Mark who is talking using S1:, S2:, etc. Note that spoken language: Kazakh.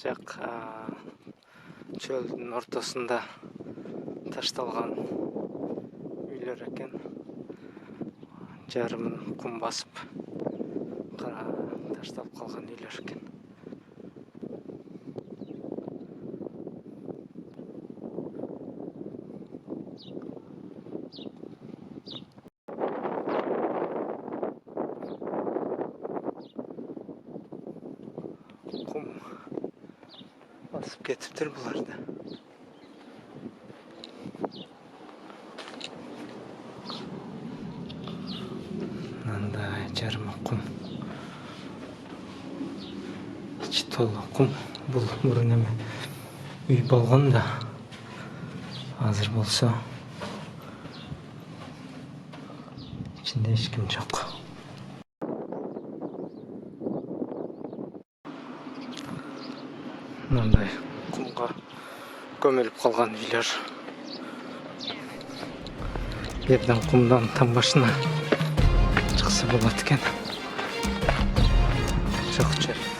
S1: жақ чөлдің ортасында ташталған үйлер екен. Жарымын құм басып ташталып қалған үйлер екен. Құм басып кетіптір бұларды. Мынандай жарымы құм. Іші толы құм. Бұл бұрын эме үй болған да, азыр болса içinde ешкім жоқ. Мынандай құмға көміліп қалған үйлер. Берден құмдан тамбашына шықса болады екен. Жоқ жер.